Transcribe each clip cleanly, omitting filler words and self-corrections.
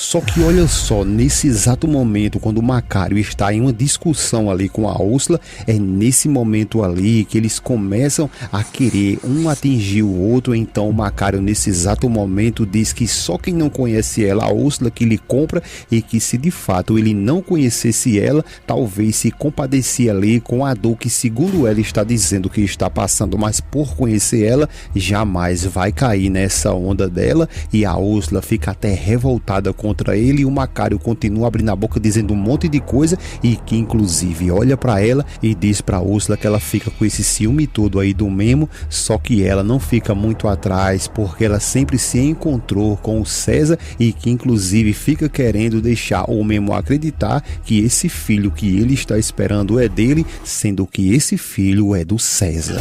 Só que olha só, nesse exato momento, quando o Macário está em uma discussão ali com a Úrsula, é nesse momento ali que eles começam a querer um atingir o outro. Então o Macário, nesse exato momento, diz que só quem não conhece ela, a Úrsula, que lhe compra, e que se de fato ele não conhecesse ela, talvez se compadecia ali com a dor que, segundo ela, está dizendo que está passando, mas por conhecer ela, jamais vai cair nessa onda dela. E a Úrsula fica até revoltada contra ele, e o Macário continua abrindo a boca dizendo um monte de coisa, e que inclusive olha para ela e diz para Úrsula que ela fica com esse ciúme todo aí do Memo, só que ela não fica muito atrás, porque ela sempre se encontrou com o César, e que inclusive fica querendo deixar o Memo acreditar que esse filho que ele está esperando é dele, sendo que esse filho é do César.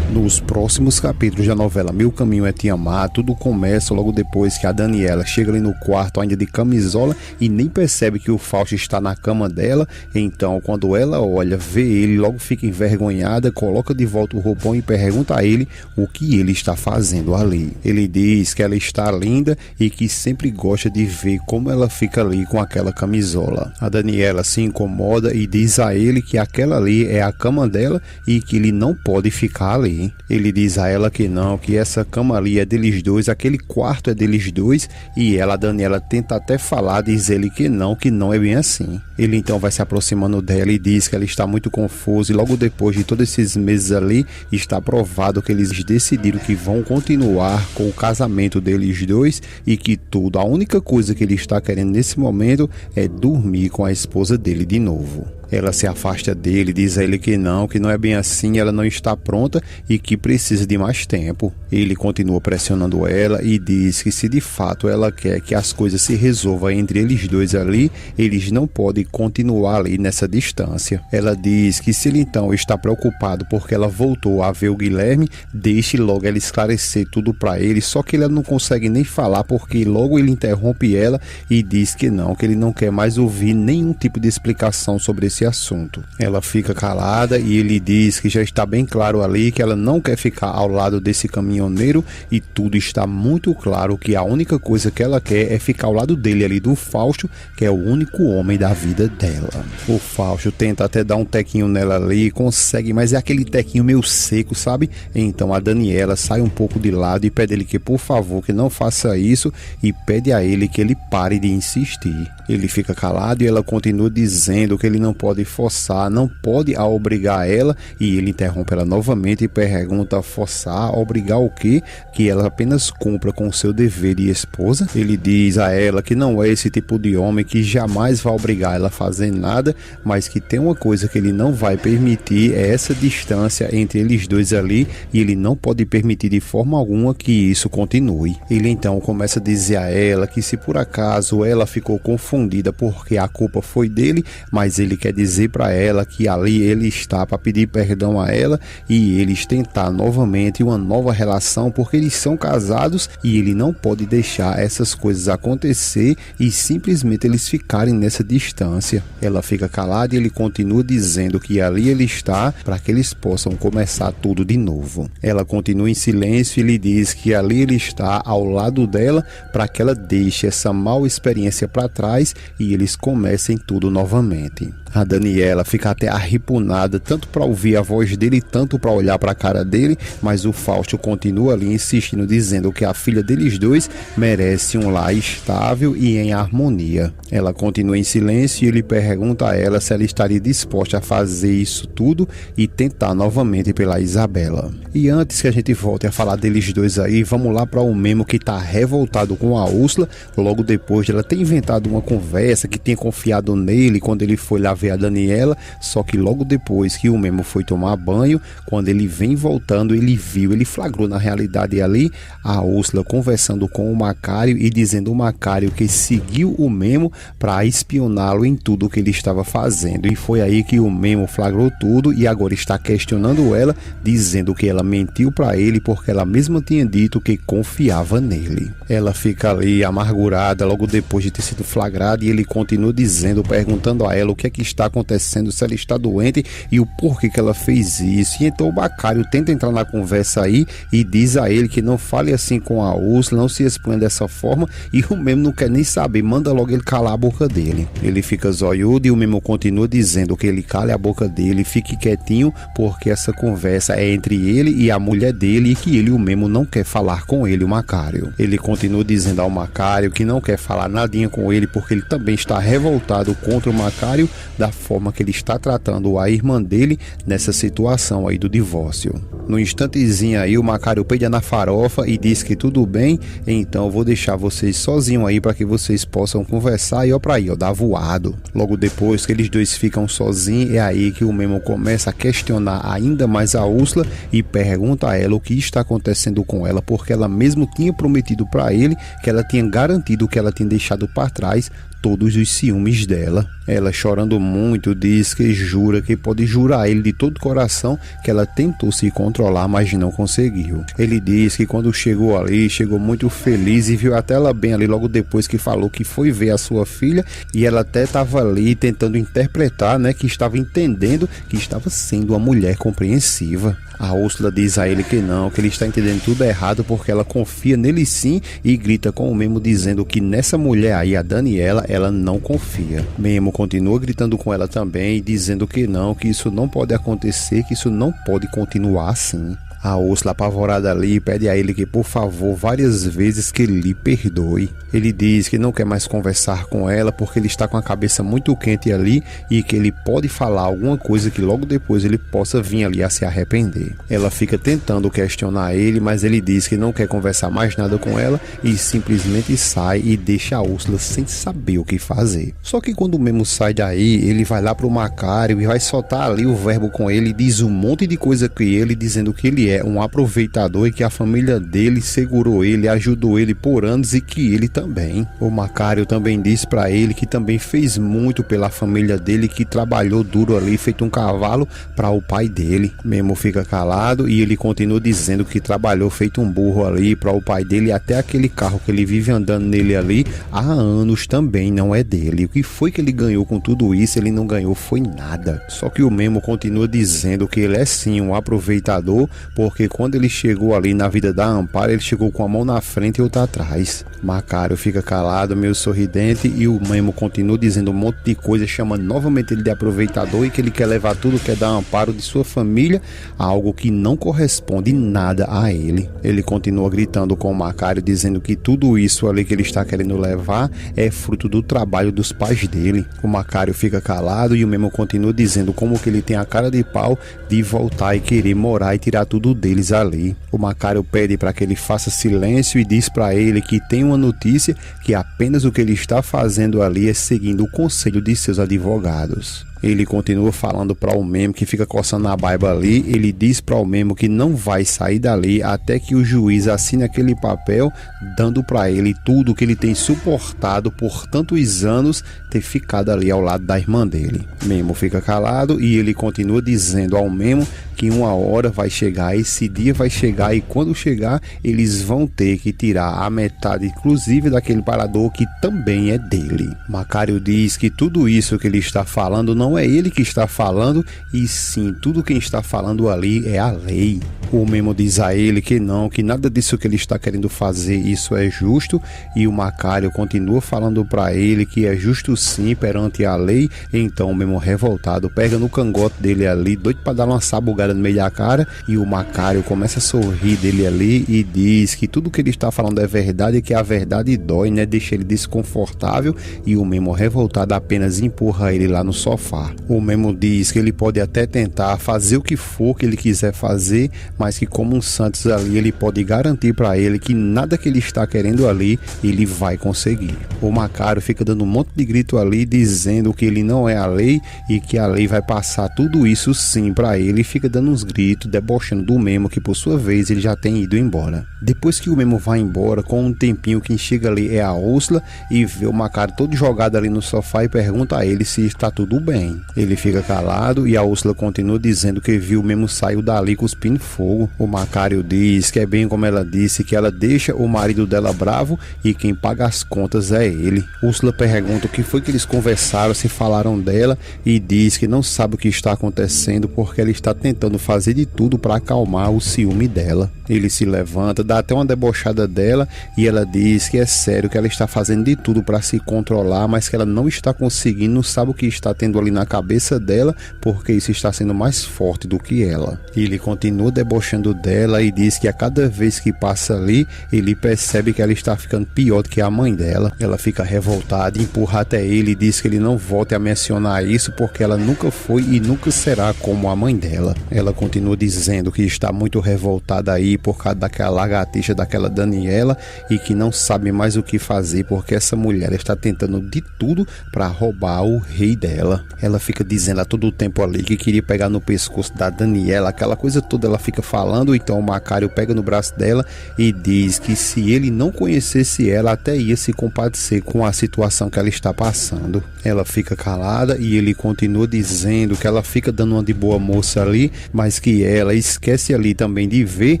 Nos próximos capítulos da novela Meu Caminho é Te Amar, tudo começa logo depois que a Daniela chega ali no quarto ainda de camisola e nem percebe que o Fausto está na cama dela. Então, quando ela olha, vê ele, logo fica envergonhada, coloca de volta o roupão e pergunta a ele o que ele está fazendo ali. Ele diz que ela está linda e que sempre gosta de ver como ela fica ali com aquela camisola. A Daniela se incomoda e diz a ele que aquela ali é a cama dela e que ele não pode ficar ali. Ele diz a ela que não, que essa cama ali é deles dois, aquele quarto é deles dois, e ela, a Daniela, tenta até falar, diz ele que não é bem assim. Ele então vai se aproximando dela e diz que ela está muito confusa, e logo depois de todos esses meses ali, está provado que eles decidiram que vão continuar com o casamento deles dois, e que tudo, a única coisa que ele está querendo nesse momento é dormir com a esposa dele de novo. Ela se afasta dele, diz a ele que não é bem assim, ela não está pronta e que precisa de mais tempo. Ele continua pressionando ela e diz que se de fato ela quer que as coisas se resolvam entre eles dois ali, eles não podem continuar ali nessa distância. Ela diz que se ele então está preocupado porque ela voltou a ver o Guilherme, deixe logo ela esclarecer tudo para ele, só que ele não consegue nem falar porque logo ele interrompe ela e diz que ele não quer mais ouvir nenhum tipo de explicação sobre esse assunto. Ela fica calada e ele diz que já está bem claro ali que ela não quer ficar ao lado desse caminhoneiro, e tudo está muito claro que a única coisa que ela quer é ficar ao lado dele ali, do Fausto, que é o único homem da vida dela. O Fausto tenta até dar um tequinho nela ali, consegue, mas é aquele tequinho meio seco, sabe? Então a Daniela sai um pouco de lado e pede ele que por favor que não faça isso, e pede a ele que ele pare de insistir. Ele fica calado e ela continua dizendo que ele não pode forçar, não pode obrigar ela, e ele interrompe ela novamente e pergunta: forçar, obrigar o quê? Que ela apenas cumpra com o seu dever de esposa. Ele diz a ela que não é esse tipo de homem que jamais vai obrigar ela a fazer nada, mas que tem uma coisa que ele não vai permitir, é essa distância entre eles dois ali, e ele não pode permitir de forma alguma que isso continue. Ele então começa a dizer a ela que se por acaso ela ficou confundida porque a culpa foi dele, mas ele quer dizer para ela que ali ele está para pedir perdão a ela e eles tentar novamente uma nova relação, porque eles são casados e ele não pode deixar essas coisas acontecer e simplesmente eles ficarem nessa distância. Ela fica calada e ele continua dizendo que ali ele está para que eles possam começar tudo de novo. Ela continua em silêncio e ele diz que ali ele está ao lado dela para que ela deixe essa mal experiência para trás e eles comecem tudo novamente. A Daniela fica até arripunada, tanto para ouvir a voz dele, tanto para olhar para a cara dele, mas o Fausto continua ali insistindo, dizendo que a filha deles dois merece um lar estável e em harmonia. Ela continua em silêncio e ele pergunta a ela se ela estaria disposta a fazer isso tudo e tentar novamente pela Isabela. E antes que a gente volte a falar deles dois aí, vamos lá para o Memo, que está revoltado com a Úrsula, logo depois de ela ter inventado uma conversa que tinha confiado nele quando ele foi lá ver a Daniela, só que logo depois que o Memo foi tomar banho, quando ele vem voltando, ele flagrou na realidade ali a Úrsula conversando com o Macário e dizendo ao Macário que seguiu o Memo para espioná-lo em tudo que ele estava fazendo, e foi aí que o Memo flagrou tudo e agora está questionando ela, dizendo que ela mentiu para ele porque ela mesma tinha dito que confiava nele. Ela fica ali amargurada logo depois de ter sido flagrada e ele continua dizendo, perguntando a ela o que é que está está acontecendo, se ela está doente e o porquê que ela fez isso. E então o Macário tenta entrar na conversa aí e diz a ele que não fale assim com a Úrsula, não se exponha dessa forma, e o Memo não quer nem saber, manda logo ele calar a boca dele. Ele fica zoiudo e o Memo continua dizendo que ele cale a boca dele, fique quietinho, porque essa conversa é entre ele e a mulher dele e que ele, o Memo, não quer falar com ele, o Macário. Ele continua dizendo ao Macário que não quer falar nadinha com ele porque ele também está revoltado contra o Macário da forma que ele está tratando a irmã dele nessa situação aí do divórcio. No instantezinho aí o Macário peida na farofa e diz que tudo bem, então eu vou deixar vocês sozinhos aí para que vocês possam conversar, e ó pra aí, ó, dá voado. Logo depois que eles dois ficam sozinhos, é aí que o Memo começa a questionar ainda mais a Úrsula e pergunta a ela o que está acontecendo com ela, porque ela mesmo tinha prometido para ele que ela tinha garantido que ela tinha deixado para trás todos os ciúmes dela. Ela, chorando muito, diz que jura, que pode jurar a ele de todo o coração que ela tentou se controlar, mas não conseguiu. Ele diz que quando chegou ali, chegou muito feliz e viu até ela bem ali logo depois que falou que foi ver a sua filha, e ela até estava ali tentando interpretar, né, que estava entendendo que estava sendo uma mulher compreensiva. A Úrsula diz a ele que não, que ele está entendendo tudo errado porque ela confia nele sim, e grita com o Memo dizendo que nessa mulher aí, a Daniela, ela não confia. Memo continua gritando com ela também, dizendo que não, que isso não pode acontecer, que isso não pode continuar assim. A Úrsula, apavorada ali, pede a ele que, por favor, várias vezes que lhe perdoe. Ele diz que não quer mais conversar com ela porque ele está com a cabeça muito quente ali e que ele pode falar alguma coisa que logo depois ele possa vir ali a se arrepender. Ela fica tentando questionar ele, mas ele diz que não quer conversar mais nada com ela e simplesmente sai e deixa a Úrsula sem saber o que fazer. Só que quando o Memo sai daí, ele vai lá pro Macário e vai soltar ali o verbo com ele, diz um monte de coisa com ele, dizendo que ele é um aproveitador e que a família dele segurou ele, ajudou ele por anos e que ele também. O Macário também diz para ele que também fez muito pela família dele, que trabalhou duro ali, feito um cavalo para o pai dele. Memo fica calado e ele continua dizendo que trabalhou feito um burro ali para o pai dele, e até aquele carro que ele vive andando nele ali há anos também não é dele. O que foi que ele ganhou com tudo isso? Ele não ganhou foi nada. Só que o Memo continua dizendo que ele é sim um aproveitador, porque quando ele chegou ali na vida da Amparo, ele chegou com a mão na frente e outra atrás. Macário fica calado, meio sorridente, e o Memo continua dizendo um monte de coisa, chama novamente ele de aproveitador e que ele quer levar tudo que é da Amparo de sua família a algo que não corresponde nada a ele. Ele continua gritando com o Macário, dizendo que tudo isso ali que ele está querendo levar é fruto do trabalho dos pais dele. O Macário fica calado e o Memo continua dizendo como que ele tem a cara de pau de voltar e querer morar e tirar tudo deles ali. O Macário pede para que ele faça silêncio e diz para ele que tem uma notícia, que apenas o que ele está fazendo ali é seguindo o conselho de seus advogados. Ele continua falando para o Memo, que fica coçando a barba ali. Ele diz para o Memo que não vai sair dali até que o juiz assine aquele papel, dando para ele tudo o que ele tem suportado por tantos anos, ter ficado ali ao lado da irmã dele. Memo fica calado e ele continua dizendo ao Memo que uma hora vai chegar, esse dia vai chegar, e quando chegar eles vão ter que tirar a metade inclusive daquele parador que também é dele. Macário diz que tudo isso que ele está falando não é ele que está falando, e sim, tudo quem está falando ali é a lei. O Memo diz a ele que não, que nada disso que ele está querendo fazer, isso é justo, e o Macário continua falando para ele que é justo sim perante a lei. Então o Memo, revoltado, pega no cangote dele ali, doido para dar uma sabugada no meio da cara, e o Macário começa a sorrir dele ali e diz que tudo que ele está falando é verdade e que a verdade dói, né? Deixa ele desconfortável, e o Memo, revoltado, apenas empurra ele lá no sofá. O Memo diz que ele pode até tentar fazer o que for que ele quiser fazer, mas que como um Santos ali, ele pode garantir para ele que nada que ele está querendo ali, ele vai conseguir. O Macário fica dando um monte de grito ali, dizendo que ele não é a lei e que a lei vai passar tudo isso sim para ele, e fica dando uns gritos, debochando do Memo, que por sua vez ele já tem ido embora. Depois que o Memo vai embora, com um tempinho, quem chega ali é a Úrsula e vê o Macário todo jogado ali no sofá e pergunta a ele se está tudo bem. Ele fica calado e a Úrsula continua dizendo que viu o Memo saiu dali cuspindo fogo. fogo. O Macário diz que é bem como ela disse, que ela deixa o marido dela bravo e quem paga as contas é ele. Úrsula pergunta o que foi que eles conversaram, se falaram dela, e diz que não sabe o que está acontecendo porque ela está tentando fazer de tudo para acalmar o ciúme dela. Ele se levanta, dá até uma debochada dela e ela diz que é sério, que ela está fazendo de tudo para se controlar, mas que ela não está conseguindo, não sabe o que está tendo ali na cabeça dela, porque isso está sendo mais forte do que ela. Ele continua debochando dela e diz que a cada vez que passa ali, ele percebe que ela está ficando pior do que a mãe dela. Ela fica revoltada, empurra até ele e diz que ele não volte a mencionar isso porque ela nunca foi e nunca será como a mãe dela. Ela continua dizendo que está muito revoltada aí por causa daquela lagartixa daquela Daniela e que não sabe mais o que fazer porque essa mulher está tentando de tudo para roubar o rei dela. Ela fica dizendo a todo o tempo ali que queria pegar no pescoço da Daniela, aquela coisa toda ela fica falando. Então o Macário pega no braço dela e diz que se ele não conhecesse ela, até ia se compadecer com a situação que ela está passando. Ela fica calada e ele continua dizendo que ela fica dando uma de boa moça ali, mas que ela esquece ali também de ver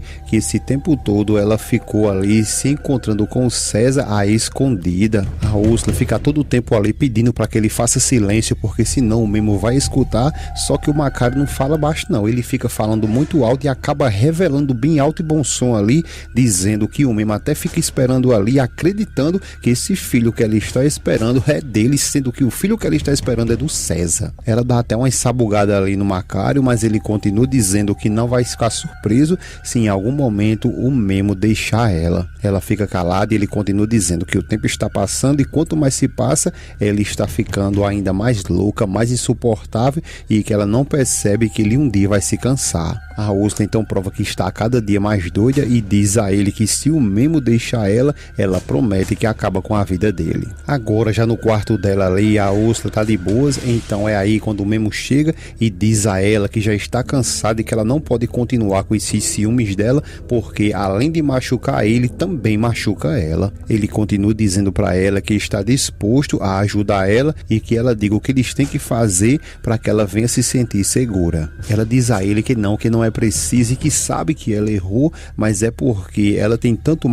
que esse tempo todo ela ficou ali se encontrando com o César à escondida. A Úrsula fica todo o tempo ali pedindo para que ele faça silêncio, porque senão o Memo vai escutar. Só que o Macário não fala baixo não, ele fica falando muito alto e acaba revelando bem alto e bom som ali, dizendo que o Memo até fica esperando ali, acreditando que esse filho que ela está esperando é dele, sendo que o filho que ela está esperando é do César. Ela dá até uma ensabugada ali no Macário, mas ele continua dizendo que não vai ficar surpreso se em algum momento o Memo deixar ela. Ela fica calada e ele continua dizendo que o tempo está passando e quanto mais se passa, ela está ficando ainda mais louca, mais insuportável e que ela não percebe que ele um dia vai se cansar. A Úrsula então prova que está a cada dia mais doida e diz a ele que se o Memo deixar ela, ela promete que acaba com a vida dele. Agora já no quarto dela ali, a Úrsula tá de boas, então é aí quando o Memo chega e diz a ela que já está cansada e que ela não pode continuar com esses ciúmes dela, porque além de machucar ele, também machuca ela. Ele continua dizendo para ela que está disposto a ajudar ela e que ela diga o que eles têm que fazer para que ela venha se sentir segura. Ela diz a ele que não é preciso e que sabe que ela errou, mas é porque ela tem tanto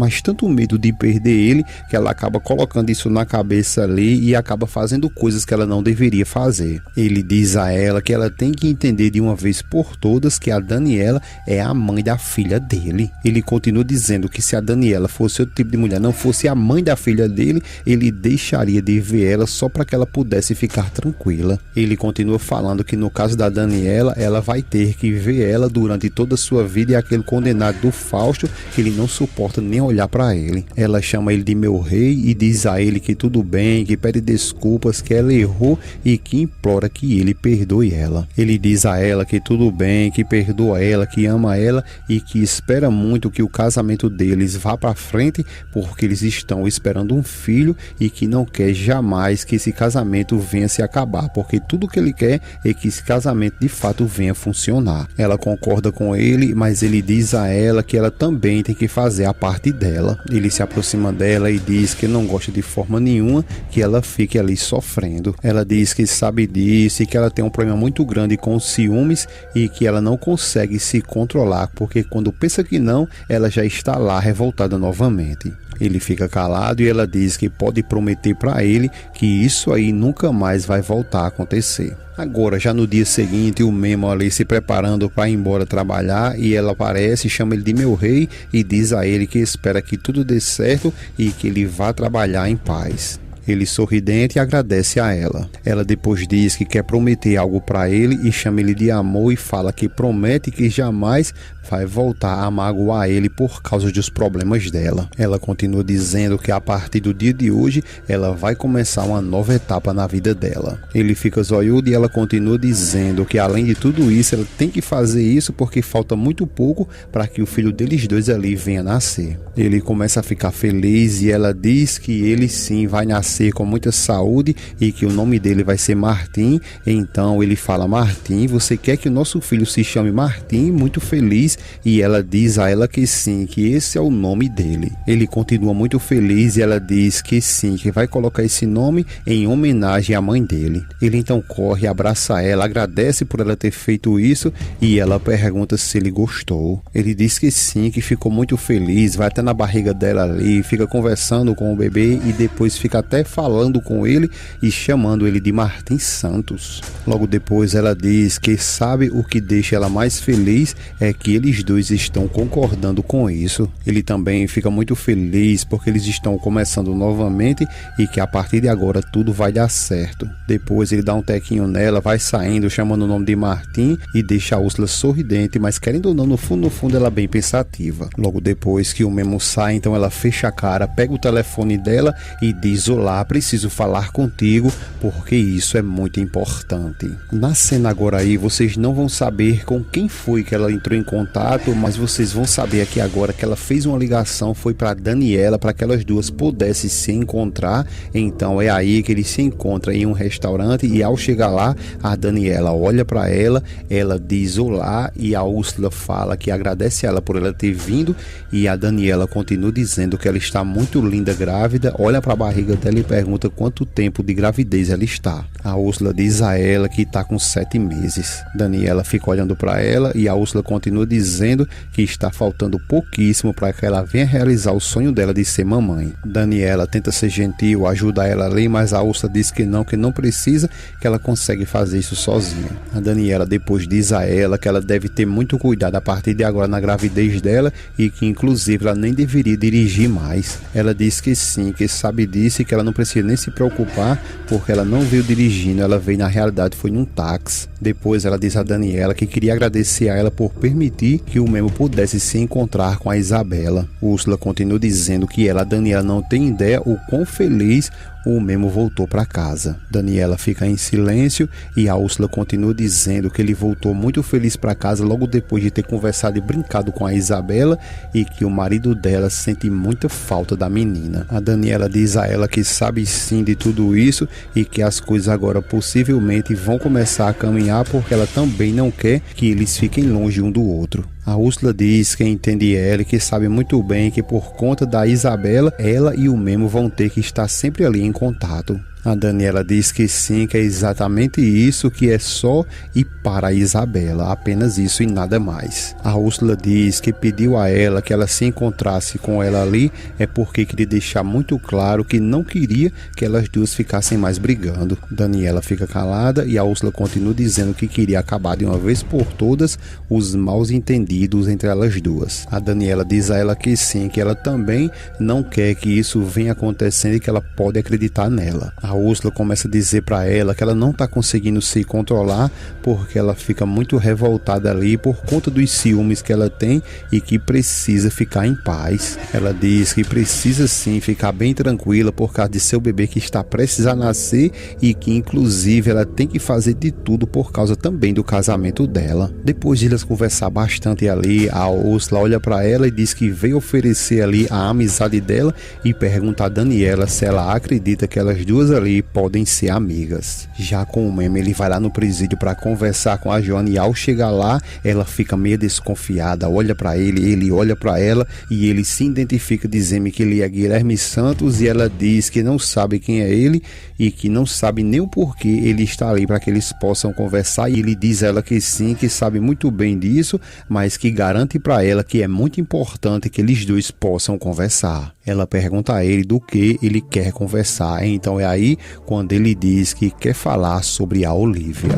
medo de perder ele que ela acaba colocando isso na cabeça ali e acaba fazendo coisas que ela não deveria fazer. Ele diz a ela que ela tem que entender de uma vez por todas que a Daniela é a mãe da filha dele. Ele continua dizendo que se a Daniela fosse outro tipo de mulher, não fosse a mãe da filha dele, ele deixaria de ver ela só para que ela pudesse ficar tranquila. Ele continua falando que no caso da Daniela, ela vai ter que ver ela durante toda a sua vida e aquele condenado do Fausto que ele não suporta nem olhar para ele. Ela chama ele de meu rei e diz a ele que tudo bem, que pede desculpas, que ela errou e que implora que ele perdoe ela. Ele diz a ela que tudo bem, que perdoa ela, que ama ela e que espera muito que o casamento deles vá para frente porque eles estão esperando um filho e que não quer jamais que esse casamento venha se acabar, porque tudo que ele quer é que esse casamento de fato venha funcionar. Ela concorda com ele, mas ele diz a ela que ela também tem que fazer a parte dela. Ele se aproxima dela e diz que não gosta de forma nenhuma que ela fique ali sofrendo. Ela diz que sabe disso e que ela tem um problema muito grande com os ciúmes e que ela não consegue se controlar, porque quando pensa que não, ela já está lá revoltada novamente. Ele fica calado e ela diz que pode prometer para ele que isso aí nunca mais vai voltar a acontecer. Agora, já no dia seguinte, o Memo ali se preparando para ir embora trabalhar e ela aparece, chama ele de meu rei e diz a ele que espera que tudo dê certo e que ele vá trabalhar em paz. Ele sorridente agradece a ela. Ela depois diz que quer prometer algo para ele e chama ele de amor e fala que promete que jamais vai voltar a magoar ele por causa dos problemas dela. Ela continua dizendo que a partir do dia de hoje ela vai começar uma nova etapa na vida dela. Ele fica zoiudo e ela continua dizendo que além de tudo isso ela tem que fazer isso porque falta muito pouco para que o filho deles dois ali venha nascer. Ele começa a ficar feliz e ela diz que ele sim vai nascer com muita saúde e que o nome dele vai ser Martim. Então ele fala: Martim, você quer que o nosso filho se chame Martim? Muito feliz. feliz e ela diz a ela que sim, que esse é o nome dele. Ele continua muito feliz e ela diz que sim, que vai colocar esse nome em homenagem à mãe dele. Ele então corre, abraça ela, agradece por ela ter feito isso e ela pergunta se ele gostou. Ele diz que sim, que ficou muito feliz, vai até na barriga dela ali, fica conversando com o bebê e depois fica até falando com ele e chamando ele de Martim Santos. Logo depois ela diz que sabe o que deixa ela mais feliz é que eles dois estão concordando com isso. Ele também fica muito feliz porque eles estão começando novamente e que a partir de agora tudo vai dar certo. Depois ele dá um tequinho nela, vai saindo chamando o nome de Martim e deixa a Úrsula sorridente, mas querendo ou não, no fundo ela bem pensativa. Logo depois que o Memo sai, então ela fecha a cara, pega o telefone dela e diz: olá, preciso falar contigo porque isso é muito importante. Na cena agora aí, vocês não vão saber com quem foi que ela entrou em contato, mas vocês vão saber aqui agora que ela fez uma ligação, foi para Daniela, para que elas duas pudessem se encontrar. Então é aí que eles se encontram em um restaurante e ao chegar lá, a Daniela olha para ela, ela diz olá e a Úrsula fala que agradece a ela por ela ter vindo e a Daniela continua dizendo que ela está muito linda grávida, olha para a barriga dela e pergunta quanto tempo de gravidez ela está. A Úrsula diz a ela que está com 7 meses. Daniela fica olhando para ela e a Úrsula continua dizendo que está faltando pouquíssimo para que ela venha realizar o sonho dela de ser mamãe. Daniela tenta ser gentil, ajuda ela ali, mas a Úrsula diz que não precisa, que ela consegue fazer isso sozinha. A Daniela depois diz a ela que ela deve ter muito cuidado a partir de agora na gravidez dela e que inclusive ela nem deveria dirigir mais. Ela diz que sim, que sabe disso e que ela não precisa nem se preocupar porque ela não veio dirigindo, ela veio na realidade foi num táxi. Depois ela diz a Daniela que queria agradecer a ela por permitir que o Memo pudesse se encontrar com a Isabela. Úrsula continua dizendo que ela, a Daniela, não tem ideia o quão feliz o Memo voltou para casa. Daniela fica em silêncio e a Úrsula continua dizendo que ele voltou muito feliz para casa logo depois de ter conversado e brincado com a Isabela e que o marido dela sente muita falta da menina. A Daniela diz a ela que sabe sim de tudo isso e que as coisas agora possivelmente vão começar a caminhar porque ela também não quer que eles fiquem longe um do outro. A Úrsula diz que entende ela e que sabe muito bem que por conta da Isabela, ela e o Memo vão ter que estar sempre ali em contato. A Daniela diz que sim, que é exatamente isso, que é só e para a Isabela, apenas isso e nada mais. A Úrsula diz que pediu a ela que ela se encontrasse com ela ali é porque queria deixar muito claro que não queria que elas duas ficassem mais brigando. Daniela fica calada e a Úrsula continua dizendo que queria acabar de uma vez por todas os maus entendidos entre elas duas. A Daniela diz a ela que sim, que ela também não quer que isso venha acontecendo e que ela pode acreditar nela. A Úrsula começa a dizer para ela que ela não está conseguindo se controlar porque ela fica muito revoltada ali por conta dos ciúmes que ela tem e que precisa ficar em paz. Ela diz que precisa sim ficar bem tranquila por causa de seu bebê que está prestes a nascer e que inclusive ela tem que fazer de tudo por causa também do casamento dela. Depois de elas conversar bastante ali, a Úrsula olha para ela e diz que veio oferecer ali a amizade dela e pergunta a Daniela se ela acredita que elas duas ali podem ser amigas. Já com o Memo, ele vai lá no presídio para conversar com a Joana e ao chegar lá, ela fica meio desconfiada, olha para ele olha para ela e ele se identifica dizendo que ele é Guilherme Santos e ela diz que não sabe quem é ele e que não sabe nem o porquê ele está ali para que eles possam conversar e ele diz a ela que sim, que sabe muito bem disso, mas que garante para ela que é muito importante que eles dois possam conversar. Ela pergunta a ele do que ele quer conversar, então é aí quando ele diz que quer falar sobre a Olivia.